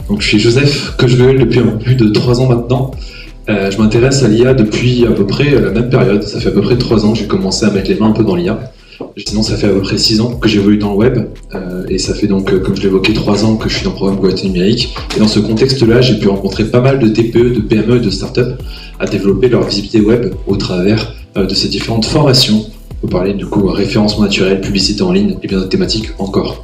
Donc je suis Joseph, coach Google depuis plus de 3 ans maintenant. Je m'intéresse à l'IA depuis à peu près la même période. Ça fait à peu près 3 ans que j'ai commencé à mettre les mains un peu dans l'IA. Sinon ça fait à peu près 6 ans que j'évolue dans le web. Et ça fait donc, comme je l'évoquais, 3 ans que je suis dans le programme Qualité Numérique. Et dans ce contexte-là, j'ai pu rencontrer pas mal de TPE, de PME et de startups à développer leur visibilité web au travers de ces différentes formations. On peut parler du coup référencement naturel, publicité en ligne et bien d'autres thématiques encore.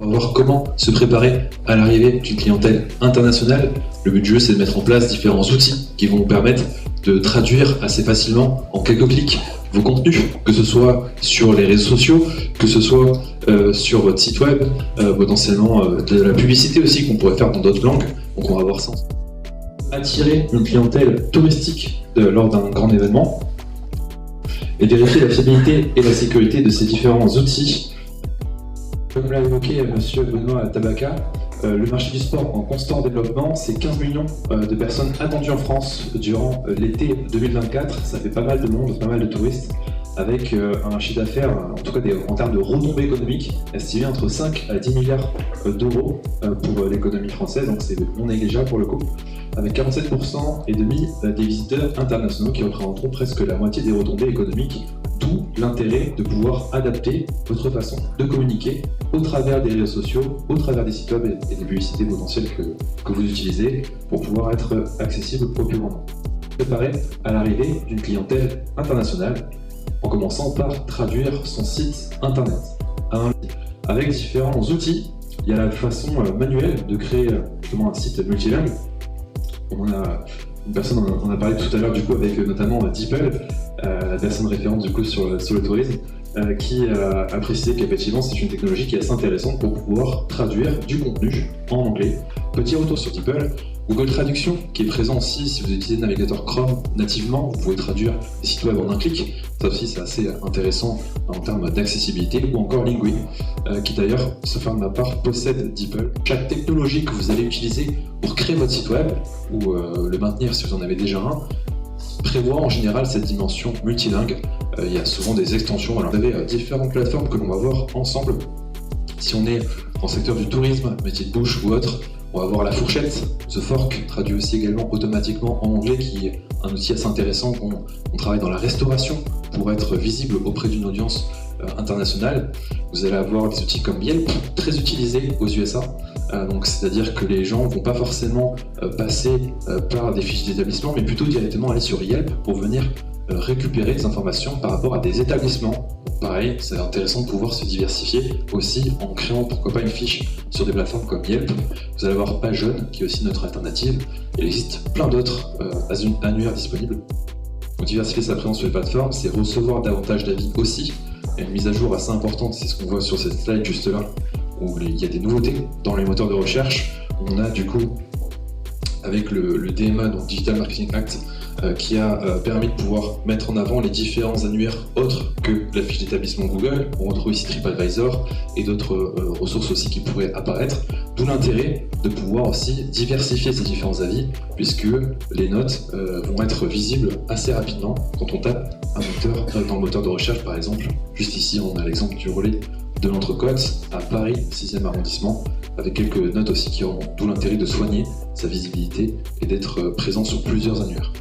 On va voir comment se préparer à l'arrivée d'une clientèle internationale. Le but du jeu, c'est de mettre en place différents outils qui vont vous permettre de traduire assez facilement, en quelques clics, vos contenus, que ce soit sur les réseaux sociaux, que ce soit sur votre site web, potentiellement de la publicité aussi qu'on pourrait faire dans d'autres langues, donc on va voir ça. Attirer une clientèle touristique lors d'un grand événement et vérifier la fiabilité et la sécurité de ces différents outils. Comme l'a évoqué Monsieur Benoît Tabaka, le marché du sport en constant développement, c'est 15 millions de personnes attendues en France durant l'été 2024. Ça fait pas mal de monde, pas mal de touristes, avec un chiffre d'affaires, en tout cas en termes de retombées économiques, estimé entre 5 à 10 milliards d'euros pour l'économie française, donc c'est non négligeable pour le coup, avec 47% et demi des visiteurs internationaux qui représenteront presque la moitié des retombées économiques. D'où l'intérêt de pouvoir adapter votre façon de communiquer au travers des réseaux sociaux, au travers des sites web et des publicités potentielles que vous utilisez pour pouvoir être accessible au plus grand nombre. Préparer à l'arrivée d'une clientèle internationale en commençant par traduire son site internet. Avec différents outils, il y a la façon manuelle de créer justement un site multilingue. On a une personne, on en a parlé tout à l'heure du coup avec notamment DeepL, la personne référente du coup sur le tourisme, qui a précisé qu'effectivement c'est une technologie qui est assez intéressante pour pouvoir traduire du contenu en anglais. Petit retour sur DeepL, Google Traduction qui est présent aussi si vous utilisez le navigateur Chrome nativement, vous pouvez traduire les sites web en un clic. Ça aussi c'est assez intéressant en termes d'accessibilité, ou encore Linguin, qui d'ailleurs, sauf de ma part, possède DeepL. Chaque technologie que vous allez utiliser pour créer votre site web, ou le maintenir si vous en avez déjà un, prévoit en général cette dimension multilingue. Il y a souvent des extensions, alors vous avez différentes plateformes que l'on va voir ensemble. Si on est dans le secteur du tourisme, métier de bouche ou autre, on va voir la fourchette, The Fork, traduit aussi également automatiquement en anglais, qui est un outil assez intéressant. On travaille dans la restauration pour être visible auprès d'une audience internationale. Vous allez avoir des outils comme Yelp, très utilisés aux USA. Donc c'est-à-dire que les gens ne vont pas forcément passer par des fiches d'établissement, mais plutôt directement aller sur Yelp pour venir récupérer des informations par rapport à des établissements. Pareil, c'est intéressant de pouvoir se diversifier aussi en créant pourquoi pas une fiche sur des plateformes comme Yelp. Vous allez avoir PageJeune qui est aussi notre alternative. Il existe plein d'autres annuaires disponibles. Pour diversifier sa présence sur les plateformes, c'est recevoir davantage d'avis aussi. Il y a une mise à jour assez importante, c'est ce qu'on voit sur cette slide juste là, où il y a des nouveautés dans les moteurs de recherche. On a du coup, avec le DMA, donc Digital Marketing Act, qui a permis de pouvoir mettre en avant les différents annuaires autres que la fiche d'établissement Google. On retrouve ici TripAdvisor et d'autres ressources aussi qui pourraient apparaître, d'où l'intérêt de pouvoir aussi diversifier ces différents avis, puisque les notes vont être visibles assez rapidement quand on tape un moteur dans le moteur de recherche. Par exemple, juste ici on a l'exemple du relais de l'Entrecote à Paris, 6e arrondissement, avec quelques notes aussi qui auront d'où l'intérêt de soigner sa visibilité et d'être présent sur plusieurs annuaires.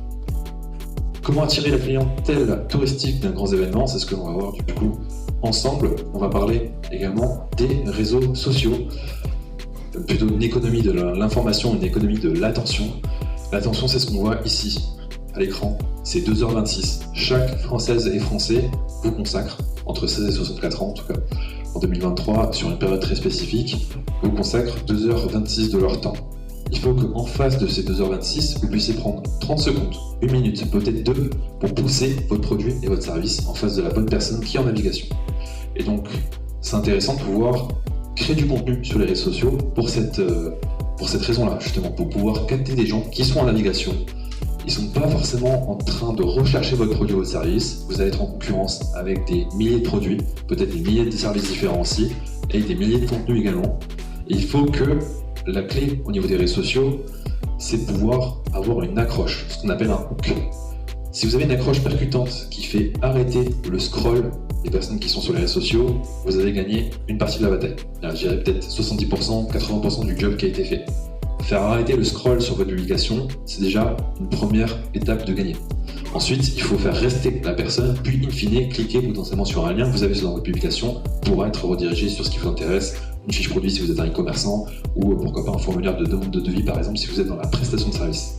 Comment attirer la clientèle touristique d'un grand événement, c'est ce que l'on va voir du coup ensemble. On va parler également des réseaux sociaux, plutôt une économie de l'information, une économie de l'attention. L'attention, c'est ce qu'on voit ici à l'écran, c'est 2h26. Chaque Française et Français vous consacre, entre 16 et 64 ans en tout cas, en 2023, sur une période très spécifique, vous consacre 2h26 de leur temps. Il faut qu'en face de ces 2h26, vous puissiez prendre 30 secondes, 1 minute, peut-être 2, pour pousser votre produit et votre service en face de la bonne personne qui est en navigation. Et donc, c'est intéressant de pouvoir créer du contenu sur les réseaux sociaux pour cette raison-là, justement, pour pouvoir capter des gens qui sont en navigation. Ils ne sont pas forcément en train de rechercher votre produit ou votre service. Vous allez être en concurrence avec des milliers de produits, peut-être des milliers de services différents aussi, et des milliers de contenus également. Et il faut que la clé au niveau des réseaux sociaux, c'est de pouvoir avoir une accroche, ce qu'on appelle un hook. Si vous avez une accroche percutante qui fait arrêter le scroll des personnes qui sont sur les réseaux sociaux, vous avez gagné une partie de la bataille. Là, je dirais peut-être 70%, 80% du job qui a été fait. Faire arrêter le scroll sur votre publication, c'est déjà une première étape de gagner. Ensuite, il faut faire rester la personne, puis in fine, cliquer potentiellement sur un lien que vous avez dans votre publication pour être redirigé sur ce qui vous intéresse, une fiche produit si vous êtes un e-commerçant, ou pourquoi pas un formulaire de demande de devis par exemple si vous êtes dans la prestation de service.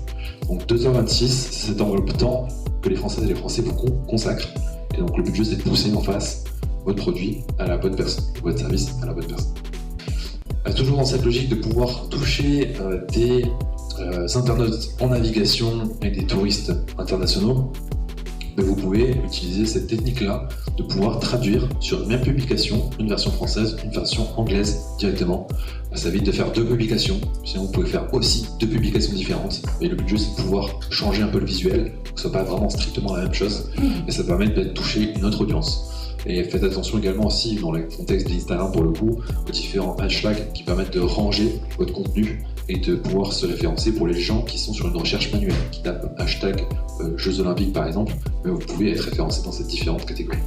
Donc 2h26, c'est cette enveloppe de temps que les Françaises et les Français vous consacrent. Et donc le but du jeu, c'est de pousser en face votre produit à la bonne personne, votre service à la bonne personne. Toujours dans cette logique de pouvoir toucher des internautes en navigation et des touristes internationaux, vous pouvez utiliser cette technique-là de pouvoir traduire sur une même publication, une version française, une version anglaise directement. Ça évite de faire deux publications, sinon vous pouvez faire aussi deux publications différentes. Et le but du jeu, c'est de pouvoir changer un peu le visuel, pour que ce soit pas vraiment strictement la même chose, et ça permet de toucher une autre audience. Et faites attention également aussi, dans le contexte d'Instagram pour le coup, aux différents hashtags qui permettent de ranger votre contenu et de pouvoir se référencer pour les gens qui sont sur une recherche manuelle, qui tapent hashtag Jeux Olympiques par exemple, mais vous pouvez être référencé dans ces différentes catégories.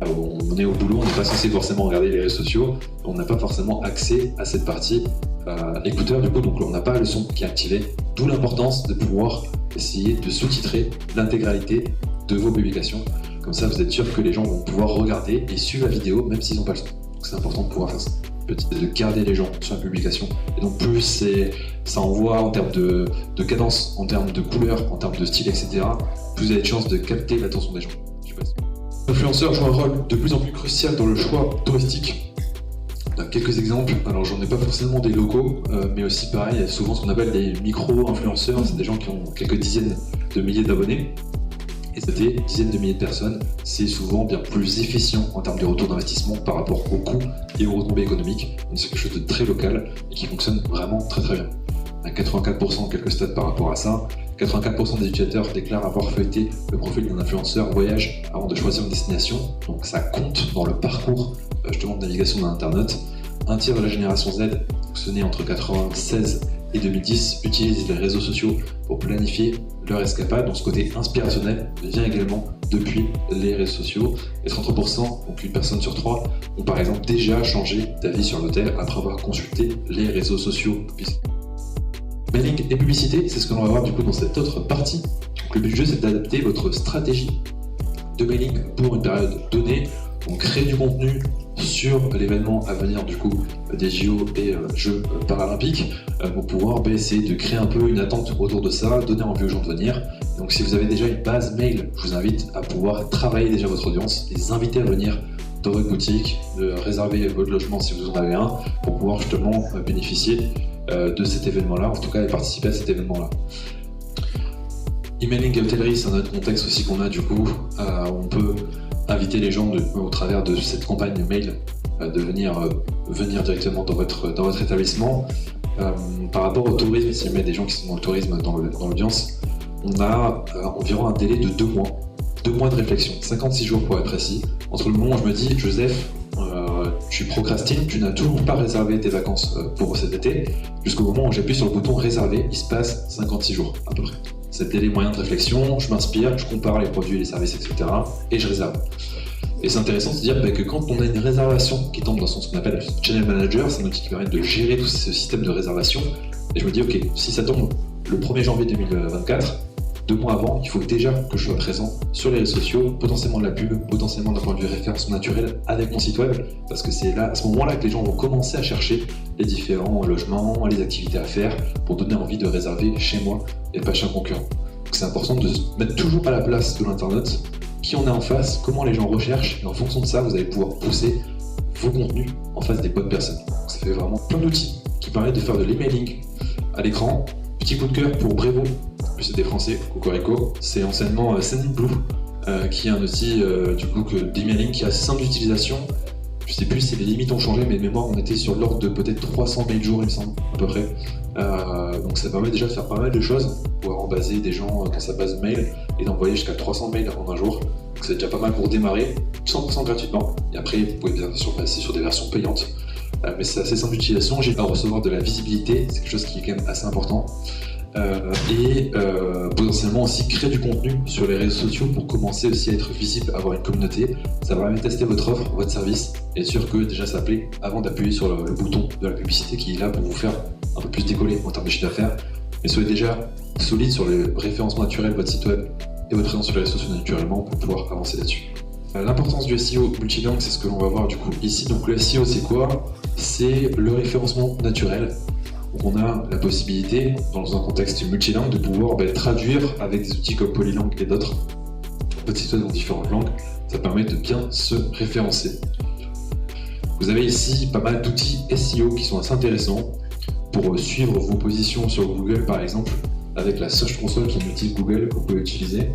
Alors, on est au boulot, on n'est pas censé forcément regarder les réseaux sociaux, on n'a pas forcément accès à cette partie écouteur du coup, donc on n'a pas le son qui est activé, d'où l'importance de pouvoir essayer de sous-titrer l'intégralité de vos publications. Comme ça, vous êtes sûr que les gens vont pouvoir regarder et suivre la vidéo même s'ils n'ont pas le son. Donc c'est important de pouvoir faire ça. De garder les gens sur la publication. Et donc plus ça envoie en termes de cadence, en termes de couleur, en termes de style, etc., plus vous avez de chances de capter l'attention des gens. L'influenceur joue un rôle de plus en plus crucial dans le choix touristique. On a quelques exemples, alors j'en ai pas forcément des locaux, mais aussi pareil, il y a souvent ce qu'on appelle des micro-influenceurs, c'est des gens qui ont quelques dizaines de milliers d'abonnés. Et c'est des dizaines de milliers de personnes, c'est souvent bien plus efficient en termes de retour d'investissement par rapport aux coûts et aux retombées économiques. Donc c'est quelque chose de très local et qui fonctionne vraiment très très bien. À 84%, quelques stats par rapport à ça, 84% des utilisateurs déclarent avoir feuilleté le profil d'un influenceur voyage avant de choisir une destination. Donc ça compte dans le parcours justement de navigation d'un internaute. Un tiers de la génération Z, ce n'est entre 96 et 2010, utilisent les réseaux sociaux pour planifier leur escapade. Donc ce côté inspirationnel vient également depuis les réseaux sociaux. Et 33%, donc une personne sur trois, ont par exemple déjà changé d'avis sur l'hôtel après avoir consulté les réseaux sociaux. Mailing et publicité, c'est ce que l'on va voir du coup dans cette autre partie. Donc le but du jeu, c'est d'adapter votre stratégie de mailing pour une période donnée. Donc créer du contenu sur l'événement à venir du coup des JO et Jeux paralympiques pour pouvoir essayer de créer un peu une attente autour de ça, donner envie aux gens de venir. Donc si vous avez déjà une base mail, je vous invite à pouvoir travailler déjà votre audience, les inviter à venir dans votre boutique, de réserver votre logement si vous en avez un, pour pouvoir justement bénéficier de cet événement-là, en tout cas et participer à cet événement-là. Emailing et hôtellerie, c'est un autre contexte aussi qu'on a du coup, on peut inviter les gens au travers de cette campagne mail de venir directement dans votre établissement. Par rapport au tourisme, si on met des gens qui sont dans le tourisme dans l'audience, on a environ un délai de 2 mois. 2 mois de réflexion, 56 jours pour être précis, entre le moment où je me dis Joseph, tu procrastines, tu n'as toujours pas réservé tes vacances pour cet été, jusqu'au moment où j'appuie sur le bouton réserver, il se passe 56 jours à peu près. C'est le délai moyen de réflexion, je m'inspire, je compare les produits, les services, etc. et je réserve. Et c'est intéressant de se dire que quand on a une réservation qui tombe dans ce qu'on appelle Channel Manager, c'est un outil qui permet de gérer tout ce système de réservation, et je me dis ok, si ça tombe le 1er janvier 2024, 2 mois avant, il faut déjà que je sois présent sur les réseaux sociaux, potentiellement de la pub, potentiellement d'un point de vue référencement naturel avec mon site web, parce que c'est là, à ce moment-là que les gens vont commencer à chercher les différents logements, les activités à faire, pour donner envie de réserver chez moi et pas chez un concurrent. Donc c'est important de se mettre toujours à la place de l'internaute, qui on est en face, comment les gens recherchent, et en fonction de ça, vous allez pouvoir pousser vos contenus en face des bonnes personnes. Donc ça fait vraiment plein d'outils qui permettent de faire de l'emailing à l'écran. Petit coup de cœur pour Brevo, c'est des Français, Cocorico, c'est anciennement Sendinblue, qui est un outil du coup d'emailing qui est assez simple d'utilisation. Je sais plus si les limites ont changé, mais de mémoire on était sur l'ordre de peut-être 300 mails jour il me semble, à peu près. Donc ça permet déjà de faire pas mal de choses, pouvoir embaser des gens dans sa base mail et d'envoyer jusqu'à 300 mails en un jour. Donc c'est déjà pas mal pour démarrer, 100% gratuitement. Et après vous pouvez bien sûr passer sur des versions payantes. Mais c'est assez simple d'utilisation, j'ai pas à recevoir de la visibilité, c'est quelque chose qui est quand même assez important. Potentiellement aussi créer du contenu sur les réseaux sociaux pour commencer aussi à être visible, avoir une communauté. Ça va permettre de tester votre offre, votre service, et être sûr que déjà ça plaît avant d'appuyer sur le bouton de la publicité qui est là pour vous faire un peu plus décoller en termes de chiffre d'affaires. Mais soyez déjà solide sur le référencement naturel de votre site web et votre présence sur les réseaux sociaux naturellement pour pouvoir avancer là-dessus. L'importance du SEO multilingue, c'est ce que l'on va voir du coup ici. Donc le SEO, c'est quoi? C'est le référencement naturel. Donc on a la possibilité, dans un contexte multilingue, de pouvoir traduire avec des outils comme Polylangue et d'autres votre site web dans différentes langues. Ça permet de bien se référencer. Vous avez ici pas mal d'outils SEO qui sont assez intéressants pour suivre vos positions sur Google par exemple, avec la Search Console qui est un outil Google que vous pouvez utiliser.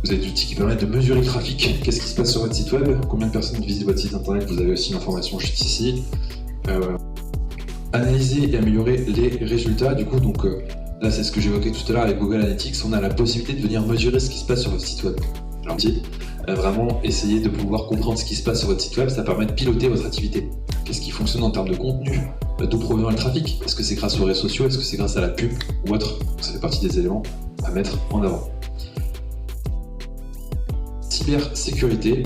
Vous avez des outils qui permettent de mesurer le trafic, qu'est-ce qui se passe sur votre site web, combien de personnes visitent votre site internet, vous avez aussi l'information juste ici. Analyser et améliorer les résultats, du coup, donc là c'est ce que j'évoquais tout à l'heure avec Google Analytics, on a la possibilité de venir mesurer ce qui se passe sur votre site web. Alors vraiment essayer de pouvoir comprendre ce qui se passe sur votre site web, ça permet de piloter votre activité. Qu'est-ce qui fonctionne en termes de contenu, d'où provient le trafic, est-ce que c'est grâce aux réseaux sociaux, est-ce que c'est grâce à la pub ou autre, ça fait partie des éléments à mettre en avant. Cybersécurité,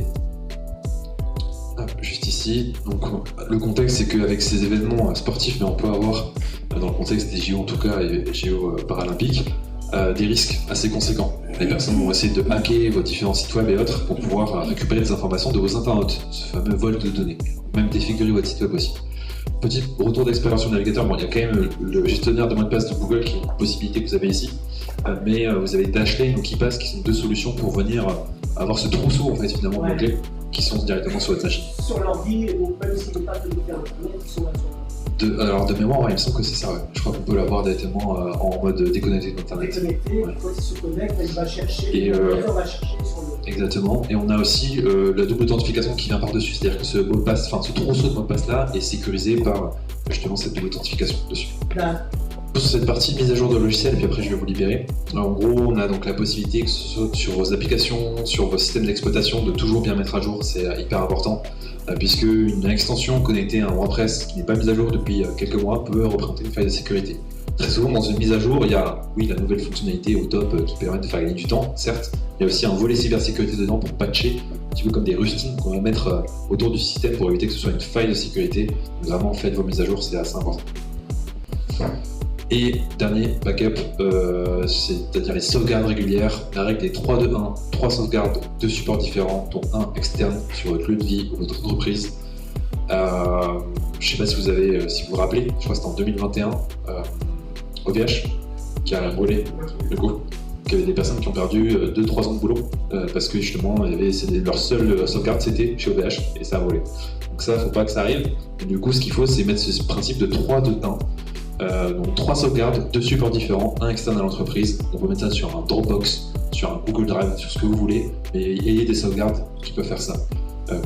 juste ici, donc le contexte c'est qu'avec ces événements sportifs, mais on peut avoir, dans le contexte des JO en tout cas, et JO paralympiques, des risques assez conséquents. Les personnes vont essayer de hacker vos différents sites web et autres pour pouvoir récupérer des informations de vos internautes, ce fameux vol de données, même défigurer votre site web aussi. Petit retour d'expérience sur le navigateur, bon, il y a quand même le gestionnaire de mot de passe de Google qui est une possibilité que vous avez ici, mais vous avez Dashlane ou KeePass qui sont deux solutions pour venir avoir ce trousseau en fait finalement de mots-clés qui sont directement sur votre machine. Sur l'ordi, ou même si vous n'avez pas de internet, ils sont là sur alors de mémoire, il me semble que c'est ça, ouais. Je crois qu'on peut l'avoir directement en mode déconnecté d'internet. Déconnecté, ouais. Quand il se connecte, il va chercher, on va chercher sur le... Exactement, et on a aussi la double authentification qui vient par-dessus, c'est-à-dire que ce mot de passe, enfin ce trousseau de mot de passe là est sécurisé par justement cette double authentification dessus. Sur cette partie mise à jour de logiciel, et puis après je vais vous libérer. Alors, en gros, on a donc la possibilité que ce soit sur vos applications, sur vos systèmes d'exploitation, de toujours bien mettre à jour, c'est hyper important, puisque une extension connectée à un WordPress qui n'est pas mise à jour depuis quelques mois peut représenter une faille de sécurité. Très souvent, dans une mise à jour, il y a, oui, la nouvelle fonctionnalité au top qui permet de faire gagner du temps, certes, il y a aussi un volet cybersécurité dedans pour patcher, un petit peu comme des rustings qu'on va mettre autour du système pour éviter que ce soit une faille de sécurité. Donc, vraiment, faites vos mises à jour, c'est assez important. Et dernier backup, c'est-à-dire les sauvegardes régulières, la règle des 3-2-1, 3 sauvegardes de supports différents, dont un externe sur votre lieu de vie ou votre entreprise. Je ne sais pas si vous avez, si vous vous rappelez, je crois que c'était en 2021, OVH qui a brûlé le coup, qu'il y avait des personnes qui ont perdu 2-3 ans de boulot parce que justement leur seule sauvegarde c'était chez OVH et ça a brûlé. Donc ça, faut pas que ça arrive. Et du coup, ce qu'il faut, c'est mettre ce principe de 3-2-1. Donc 3 sauvegardes, 2 supports différents, un externe à l'entreprise. On peut mettre ça sur un Dropbox, sur un Google Drive, sur ce que vous voulez, mais ayez des sauvegardes qui peuvent faire ça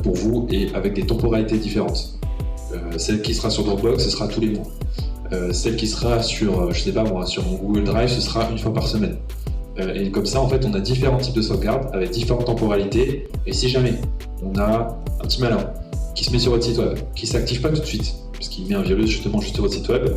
pour vous et avec des temporalités différentes. Celle qui sera sur Dropbox, ce sera tous les mois. Celle qui sera sur, je sais pas moi, sur mon Google Drive, ce sera une fois par semaine. Et comme ça, en fait, on a différents types de sauvegardes avec différentes temporalités. Et si jamais on a un petit malin qui se met sur votre site web, qui s'active pas tout de suite, parce qu'il met un virus justement juste sur votre site web,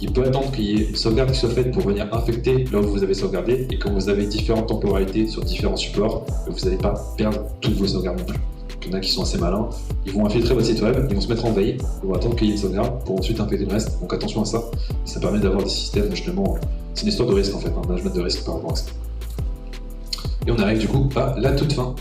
il peut attendre qu'il y ait une sauvegarde qui soit faite pour venir infecter là où vous avez sauvegardé, et quand vous avez différentes temporalités sur différents supports, vous n'allez pas perdre toutes vos sauvegardes non plus. Donc, il y en a qui sont assez malins, ils vont infiltrer votre site web, ils vont se mettre en veille, ils vont attendre qu'il y ait une sauvegarde pour ensuite infecter le reste, donc attention à ça, ça permet d'avoir des systèmes justement, c'est une histoire de risque en fait, un management de risque par rapport à ça. Et on arrive du coup à la toute fin.